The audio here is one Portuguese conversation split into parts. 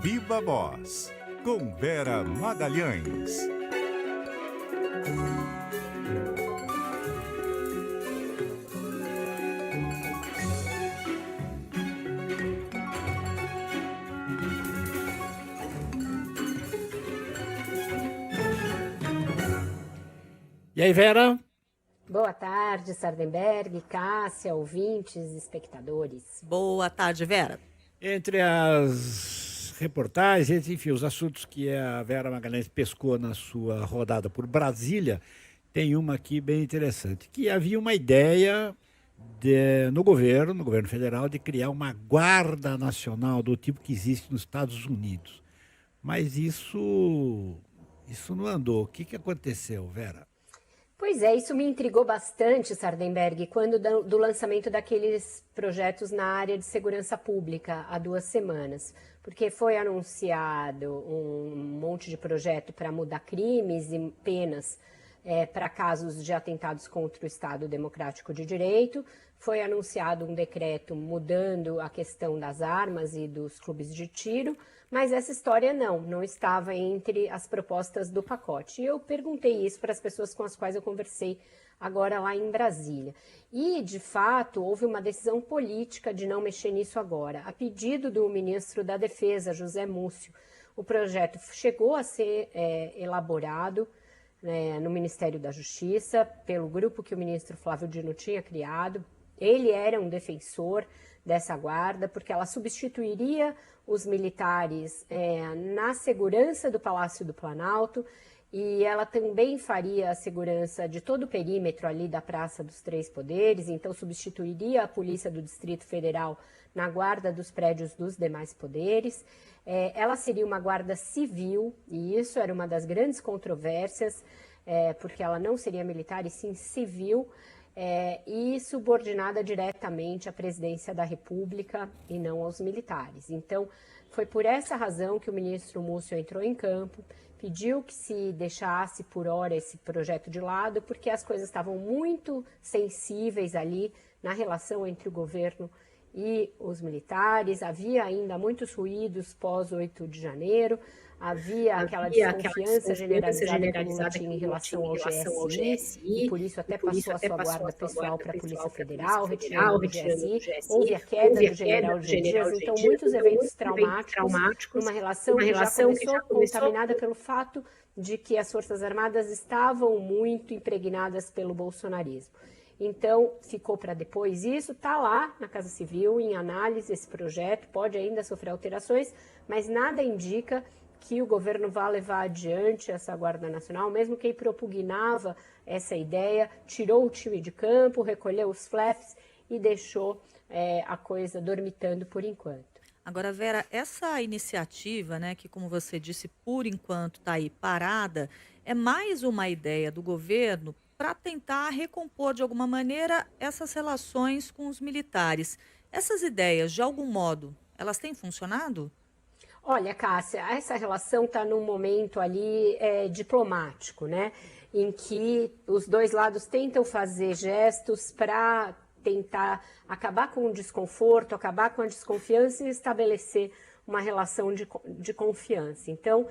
Viva Voz, com Vera Magalhães. E aí, Vera? Boa tarde, Sardenberg, Cássia, ouvintes, espectadores. Boa tarde, Vera. Entre as reportagens, enfim, os assuntos que a Vera Magalhães pescou na sua rodada por Brasília, tem uma aqui bem interessante, que havia uma ideia no governo federal, de criar uma guarda nacional do tipo que existe nos Estados Unidos. Mas isso não andou. O que aconteceu, Vera? Pois é, isso me intrigou bastante, Sardenberg, quando do lançamento daqueles projetos na área de segurança pública há 2 semanas, porque foi anunciado um monte de projeto para mudar crimes e penas para casos de atentados contra o Estado Democrático de Direito, foi anunciado um decreto mudando a questão das armas e dos clubes de tiro, mas essa história não estava entre as propostas do pacote. E eu perguntei isso para as pessoas com as quais eu conversei agora lá em Brasília. E, de fato, houve uma decisão política de não mexer nisso agora. A pedido do ministro da Defesa, José Múcio, o projeto chegou a ser elaborado no Ministério da Justiça, pelo grupo que o ministro Flávio Dino tinha criado. Ele era um defensor dessa guarda, porque ela substituiria os militares na segurança do Palácio do Planalto, e ela também faria a segurança de todo o perímetro ali da Praça dos Três Poderes, então substituiria a Polícia do Distrito Federal na guarda dos prédios dos demais poderes. Ela seria uma guarda civil, e isso era uma das grandes controvérsias, porque ela não seria militar e sim civil, e subordinada diretamente à presidência da República e não aos militares. Então, foi por essa razão que o ministro Múcio entrou em campo, pediu que se deixasse por hora esse projeto de lado, porque as coisas estavam muito sensíveis ali na relação entre o governo e os militares, havia ainda muitos ruídos pós-8 de janeiro, havia aquela desconfiança generalizada que o Lula tinha em relação ao GSI, e por isso até passou a sua guarda pessoal para a Polícia Federal, retirando o GSI, houve a queda do general G. Dias, então muitos eventos traumáticos, numa relação que já começou contaminada pelo fato de que as Forças Armadas estavam muito impregnadas pelo bolsonarismo. Então, ficou para depois isso, está lá na Casa Civil, em análise esse projeto, pode ainda sofrer alterações, mas nada indica que o governo vá levar adiante essa Guarda Nacional, mesmo quem propugnava essa ideia, tirou o time de campo, recolheu os flaps e deixou a coisa dormitando por enquanto. Agora, Vera, essa iniciativa, né, que como você disse, por enquanto está aí parada, é mais uma ideia do governo para tentar recompor de alguma maneira essas relações com os militares. Essas ideias, de algum modo, elas têm funcionado? Olha, Cássia, essa relação está num momento ali diplomático, né? Em que os dois lados tentam fazer gestos para tentar acabar com o desconforto, acabar com a desconfiança e estabelecer uma relação de confiança. Então,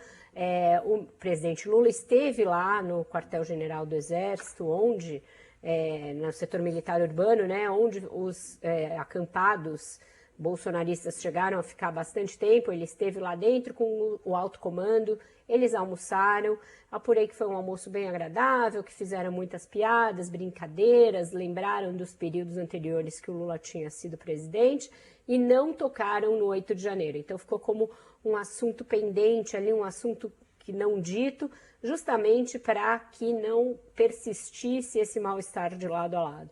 o presidente Lula esteve lá no quartel-general do Exército, onde, no setor militar urbano, né, onde os acampados bolsonaristas chegaram a ficar bastante tempo. Ele esteve lá dentro com o alto comando, eles almoçaram, apurei que foi um almoço bem agradável, que fizeram muitas piadas, brincadeiras, lembraram dos períodos anteriores que o Lula tinha sido presidente e não tocaram no 8 de janeiro. Então ficou como um assunto pendente ali, um assunto que não dito, justamente para que não persistisse esse mal-estar de lado a lado.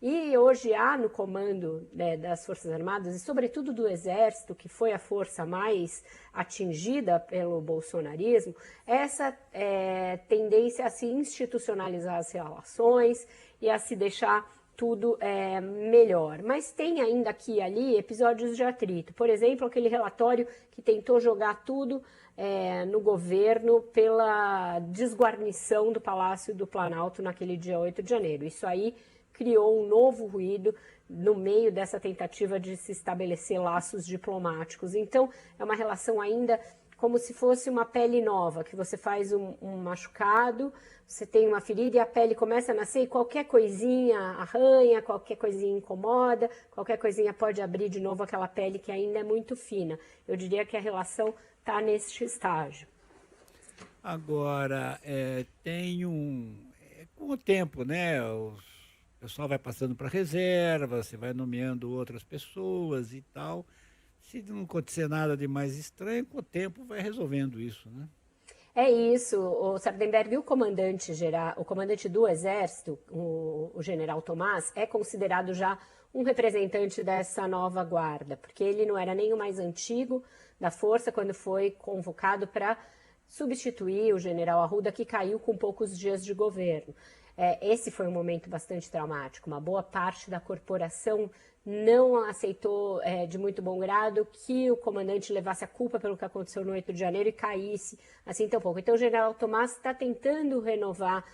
E hoje há no comando das Forças Armadas, e sobretudo do Exército, que foi a força mais atingida pelo bolsonarismo, essa tendência a se institucionalizar as relações e a se deixar tudo melhor. Mas tem ainda aqui e ali episódios de atrito. Por exemplo, aquele relatório que tentou jogar tudo no governo pela desguarnição do Palácio do Planalto naquele dia 8 de janeiro. Isso aí criou um novo ruído no meio dessa tentativa de se estabelecer laços diplomáticos. Então, é uma relação ainda como se fosse uma pele nova, que você faz um machucado, você tem uma ferida e a pele começa a nascer e qualquer coisinha arranha, qualquer coisinha incomoda, qualquer coisinha pode abrir de novo aquela pele que ainda é muito fina. Eu diria que a relação está neste estágio. Agora, com o tempo, né? O pessoal vai passando para reserva, você vai nomeando outras pessoas e tal. Se não acontecer nada de mais estranho, com o tempo vai resolvendo isso, né? É isso, o Sardenberg, o comandante do Exército, o general Tomás, é considerado já um representante dessa nova guarda, porque ele não era nem o mais antigo da força quando foi convocado para substituir o general Arruda, que caiu com poucos dias de governo. Esse foi um momento bastante traumático. Uma boa parte da corporação não aceitou de muito bom grado que o comandante levasse a culpa pelo que aconteceu no 8 de janeiro e caísse assim tão pouco. Então o general Tomás está tentando renovar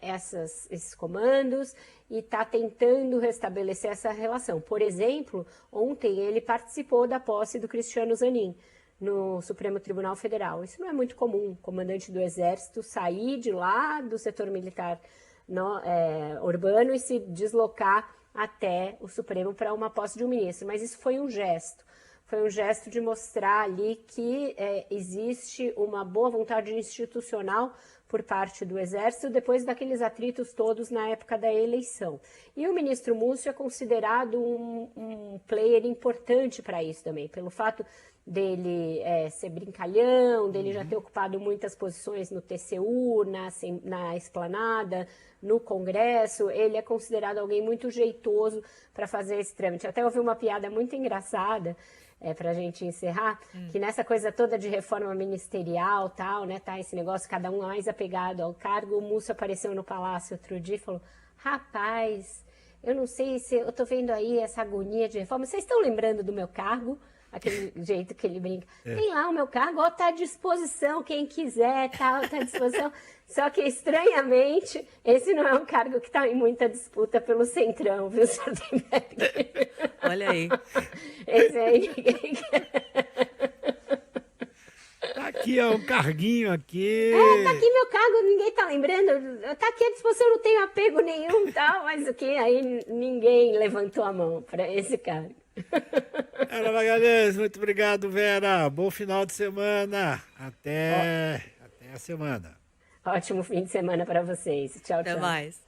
esses comandos e está tentando restabelecer essa relação. Por exemplo, ontem ele participou da posse do Cristiano Zanin no Supremo Tribunal Federal. Isso não é muito comum, o comandante do Exército sair de lá do setor militar urbano e se deslocar até o Supremo para uma posse de um ministro. Mas isso foi um gesto de mostrar ali que existe uma boa vontade institucional por parte do Exército depois daqueles atritos todos na época da eleição. E o ministro Múcio é considerado um player importante para isso também, pelo fato dele ser brincalhão, dele já ter ocupado muitas posições no TCU, na Esplanada, no Congresso. Ele é considerado alguém muito jeitoso para fazer esse trâmite. Até ouvi uma piada muito engraçada, para a gente encerrar, que nessa coisa toda de reforma ministerial, tal, né, tá esse negócio, cada um mais apegado ao cargo. O Múcio apareceu no Palácio outro dia e falou: rapaz, eu não sei se eu tô vendo aí essa agonia de reforma, vocês estão lembrando do meu cargo? Aquele jeito que ele brinca. Tem lá o meu cargo, ó, tá à disposição, quem quiser, tá à disposição. Só que, estranhamente, esse não é um cargo que está em muita disputa pelo Centrão, viu, Sardenberg? Olha aí. Esse aí ninguém quer. Tá aqui, ó, um carguinho aqui. Tá aqui meu cargo, ninguém tá lembrando. Tá aqui à disposição, não tenho apego nenhum, tal, mas o que? Aí ninguém levantou a mão para esse cargo. Vera Magalhães, muito obrigado, Vera. Bom final de semana. Até a semana. Ótimo fim de semana para vocês. Tchau, tchau. Até mais.